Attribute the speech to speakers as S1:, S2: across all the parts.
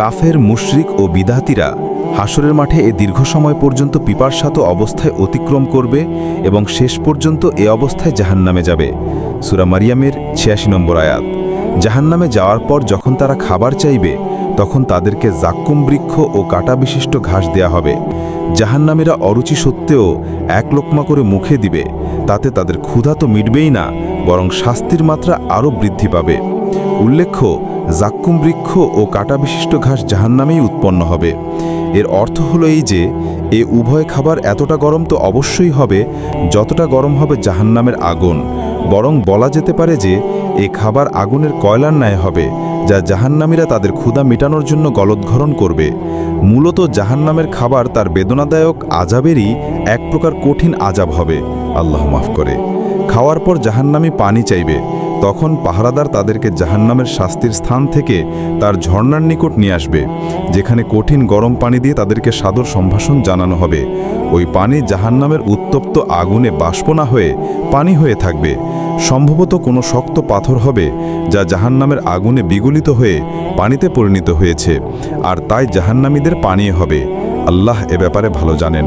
S1: কাফের, মুশরিক ও বিদাতিরা হাসরের মাঠে এ দীর্ঘ সময় পর্যন্ত পিপাসার্ত অবস্থায় অতিক্রম করবে এবং শেষ পর্যন্ত এ অবস্থায় জাহান্নামে যাবে। সূরা মারিয়ামের ৮৬ নম্বর আয়াত। জাহান্নামে যাওয়ার পর যখন তারা খাবার চাইবে, তখন তাদেরকে জাক্কুম বৃক্ষ ও কাঁটা বিশিষ্ট ঘাস দেয়া হবে। জাহান্নামীরা অরুচি সত্ত্বেও এক লোকমা করে মুখে দিবে। তাতে তাদের ক্ষুধা তো মিটবেই না, বরং শাস্তির মাত্রা আরও বৃদ্ধি পাবে। উল্লেখ্য, জাক্কুম বৃক্ষ ও কাঁটা বিশিষ্ট ঘাস জাহান্নামেই উৎপন্ন হবে। এর অর্থ হলো এই যে, এ উভয় খাবার এতটা গরম তো অবশ্যই হবে যতটা গরম হবে জাহান্নামের আগুন। বরং বলা যেতে পারে যে, এ খাবার আগুনের কয়লার ন্যায় হবে, যা জাহান্নামীরা তাদের ক্ষুধা মেটানোর জন্য গলদঘরণ করবে। মূলত জাহান্নামের খাবার তার বেদনাদায়ক আযাবেরই এক প্রকার কঠিন আযাব হবে। আল্লাহ মাফ করে। খাওয়ার পর জাহান্নামী পানি চাইবে। তখন পাহারাদার তাদেরকে জাহান্নামের শাস্তির স্থান থেকে তার ঝর্ণার নিকট নিয়ে আসবে, যেখানে কঠিন গরম পানি দিয়ে তাদেরকে সাদর সম্ভাষণ জানানো হবে। ওই পানি জাহান্নামের উত্তপ্ত আগুনে বাষ্প না হয়ে পানি হয়ে থাকবে। সম্ভবত কোনো শক্ত পাথর হবে, যা জাহান্নামের আগুনে বিগলিত হয়ে পানিতে পরিণত হয়েছে, আর তাই জাহান্নামীদের পানীয় হবে। আল্লাহ এ ব্যাপারে ভালো জানেন।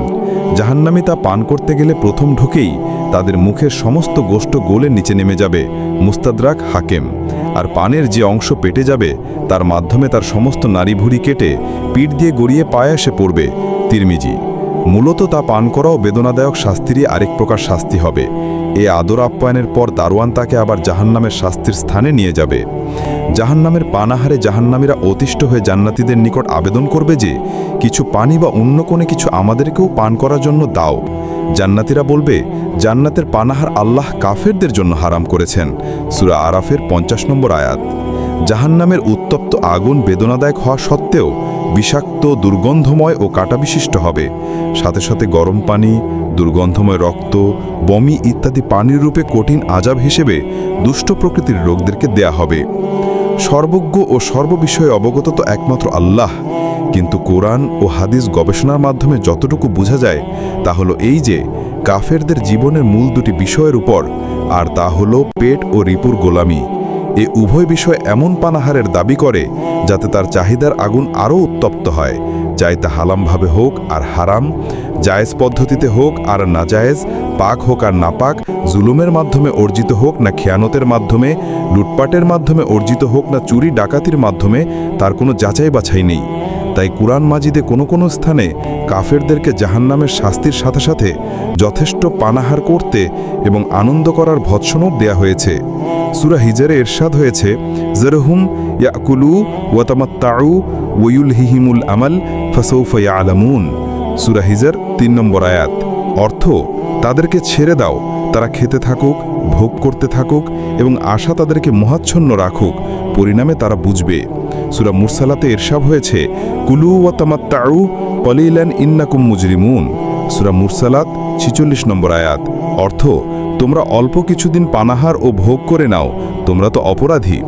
S1: জাহান্নামী তা পান করতে গেলে প্রথম ঢুকেই তাদের মুখের সমস্ত গোশত গলে নিচে নেমে যাবে। মুস্তাদরাক হাকেম। আর পানের যে অংশ পেটে যাবে, তার মাধ্যমে তার সমস্ত নাড়িভুড়ি কেটে পিঠ দিয়ে গড়িয়ে পায়ে এসে পড়বে। তিরমিজি। মূলত তা পান করাও বেদনাদায়ক শাস্তিরই আরেক প্রকার শাস্তি হবে। এ আদর আপ্যায়নের পর দারোয়ান তাকে আবার জাহান্নামের শাস্তির স্থানে নিয়ে যাবে। জাহান্নামের পানাহারে জাহান্নামীরা অতিষ্ঠ হয়ে জান্নাতীদের নিকট আবেদন করবে যে, কিছু পানি বা অন্য কোনো কিছু আমাদেরকেও পান করার জন্য দাও। জান্নাতীরা বলবে, জান্নাতের পানাহার আল্লাহ কাফেরদের জন্য হারাম করেছেন। সূরা আরাফের ৫০ নম্বর আয়াত। জাহান্নামের উত্তপ্ত আগুন বেদনাদায়ক হওয়া সত্ত্বেও বিষাক্ত, দুর্গন্ধময় ও কাঁটাবিশিষ্ট হবে। সাথে সাথে গরম পানি, দুর্গন্ধময় রক্ত, বমি ইত্যাদি পানির রূপে কঠিন আযাব হিসেবে দুষ্ট প্রকৃতির লোকদেরকে দেয়া হবে। সর্বজ্ঞ ও সর্ববিষয়ে অবগত তো একমাত্র আল্লাহ, কিন্তু কোরআন ও হাদিস গবেষণার মাধ্যমে যতটুকু বোঝা যায় তা হলো এই যে, কাফেরদের জীবনের মূল দুটি বিষয়ের উপর, আর তা হলো পেট ও রিপুর গোলামি। এ উভয় বিষয় এমন পানাহারের দাবি করে যাতে তার চাহিদার আগুন আরও উত্তপ্ত হয়, চাই তা হালামভাবে হোক আর হারাম, জায়েজ পদ্ধতিতে হোক আর নাজায়েজ, পাক হোক আর নাপাক, জুলুমের মাধ্যমে অর্জিত হোক না খেয়ানতের মাধ্যমে, লুটপাটের মাধ্যমে অর্জিত হোক না চুরি ডাকাতির মাধ্যমে, তার কোনো যাচাই বাছাই নেই। তাই কুরআন মাজিদে কোনো কোনো স্থানে কাফেরদেরকে জাহান্নামের শাস্তির সাথে সাথে যথেষ্ট পানাহার করতে এবং আনন্দ করার ভৎসনও দেয়া হয়েছে। সূরা হিজরে ইরশাদ হয়েছে, যারহুম ইয়াকুলু ওয়া তামাত্তাউ ওয়া ইউলহিহিমুল আমাল ফাসাউফা ইয়ালামুন। সূরা হিজর ৩ নম্বর আয়াত। অর্থ, তাদেরকে ছেড়ে দাও, তারা খেতে থাকুক, ভোগ করতে থাকুক এবং আশা তাদেরকে মোহাচ্ছন্ন রাখুক, পরিণামে তারা বুঝবে। সূরা মুরসালাতে ইরশাদ হয়েছে, কুলু ওয়া তামাত্তাউ কলিলান ইন্নাকুম মুজরিমুন। সূরা মুরসালাত ৪৬ নম্বর আয়াত। অর্থ, তোমরা অল্প কিছুদিন পানাহার ও ভোগ করে নাও, তোমরা তো অপরাধী।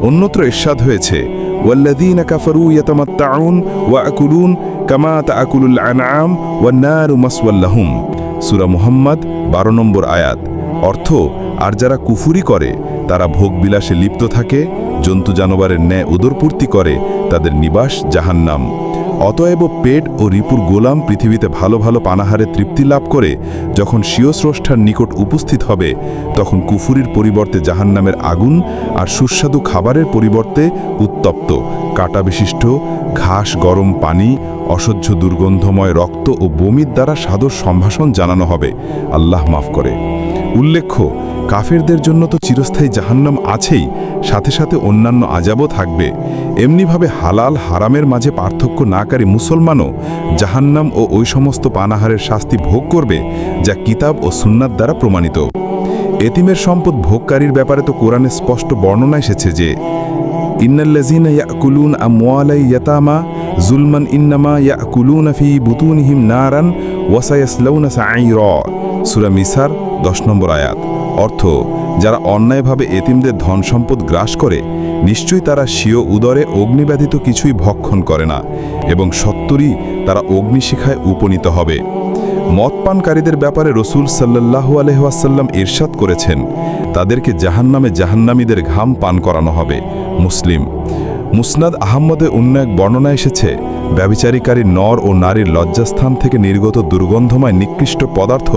S1: অন্যত্র ইরশাদ হয়েছে, ওয়াল্লাযীনা কাফারু ইয়াতামাত্তাউন ওয়া ইয়াকুলুন কামা তাআকুলুল আনআম ওয়ান নারু মাসওয়াল লাহুম। সূরা মুহাম্মদ ১২ নম্বর আয়াত। অর্থ, আর যারা কুফুরি করে তারা ভোগবিলাসে লিপ্ত থাকে, জন্তু জানোয়ারের ন্যায় উদরপূর্তি করে, তাদের নিবাস জাহান্নাম। অতএব পেট ও রিপুর গোলাম পৃথিবীতে ভালো ভালো পানাহারে তৃপ্তি লাভ করে যখন স্বীয় স্রষ্টার নিকট উপস্থিত হবে, তখন কুফুরির পরিবর্তে জাহান্নামের আগুন আর সুস্বাদু খাবারের পরিবর্তে উত্তপ্ত, কাঁটা বিশিষ্ট ঘাস, গরম পানি, অসহ্য দুর্গন্ধময় রক্ত ও বমির দ্বারা সাদর সম্ভাষণ জানানো হবে। আল্লাহ মাফ করে। উল্লেখ্য, কাফেরদের জন্য তো চিরস্থায়ী জাহান্নাম আছেই, সাথে সাথে অন্যান্য আযাবও থাকবে। এমনিভাবে হালাল হারামের মাঝে পার্থক্য নাকারী মুসলমানও জাহান্নাম ও ওই সমস্ত পানাহারের শাস্তি ভোগ করবে, যা কিতাব ও সুন্নাত দ্বারা প্রমাণিত। এতিমের সম্পদ ভোগকারীর ব্যাপারে তো কোরআনে স্পষ্ট বর্ণনা এসেছে যে, ইন্নাল্লাযীনা ইয়াকুলুন আমওয়ালাই ইয়াতামা যুলমান ইন্নামা ইয়াকুলুনা ফি বুতুনিহিম নারান ওয়া সায়াসলাউনা সাঈরা। সূরা মিসার ১০ নম্বর আয়াত। অর্থ, যারা অন্যায়ভাবে এতিমদের ধন সম্পদ গ্রাস করে, নিশ্চয়ই তারা স্বীয় উদরে অগ্নি ব্যতীত কিছুই ভক্ষণ করে না, এবং সত্তরই তারা অগ্নিশিখায় উপনীত হবে। মদপানকারীদের ব্যাপারে রাসূল সাল্লাল্লাহু আলাইহি ওয়াসাল্লাম ইরশাদ করেছেন, তাদেরকে জাহান্নামে জাহান্নামীদের ঘাম পান করানো হবে। মুসলিম।
S2: মুসনাদ আহম্মদে অন্য এক বর্ণনা এসেছে, ব্যভিচারীকারী নর ও নারীর লজ্জাস্থান থেকে নির্গত দুর্গন্ধময় নিকৃষ্ট পদার্থ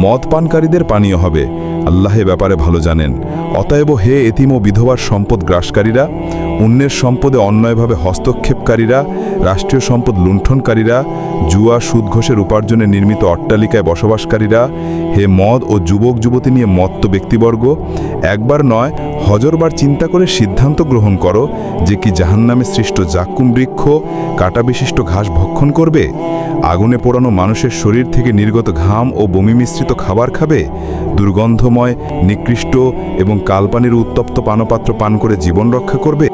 S2: মদ পানকারীদের পানীয় হবে। আল্লাহ এ ব্যাপারে ভালো জানেন। অতএব হে এতিম ও বিধবার সম্পদ গ্রাসকারীরা, অন্যের সম্পদে অন্যায়ভাবে হস্তক্ষেপকারীরা, রাষ্ট্রীয় সম্পদ লুণ্ঠনকারীরা, জুয়া সুদ ঘোষের উপার্জনে নির্মিত অট্টালিকায় বসবাসকারীরা, হে মদ ও যুবক যুবতী নিয়ে মত্ত ব্যক্তিবর্গ, একবার নয় হজরবার চিন্তা করে সিদ্ধান্ত গ্রহণ করো যে কি জাহান্নামে সৃষ্ট জাক্কুম বৃক্ষ কাটা বিশিষ্ট ঘাস ভক্ষণ করবে, আগুনে পোড়ানো মানুষের শরীর থেকে নির্গত ঘাম ও বমি মিশ্রিত খাবার খাবে, দুর্গন্ধময় নিকৃষ্ট এবং কালপানির উত্তপ্ত পানপাত্র পান করে জীবন রক্ষা করবে।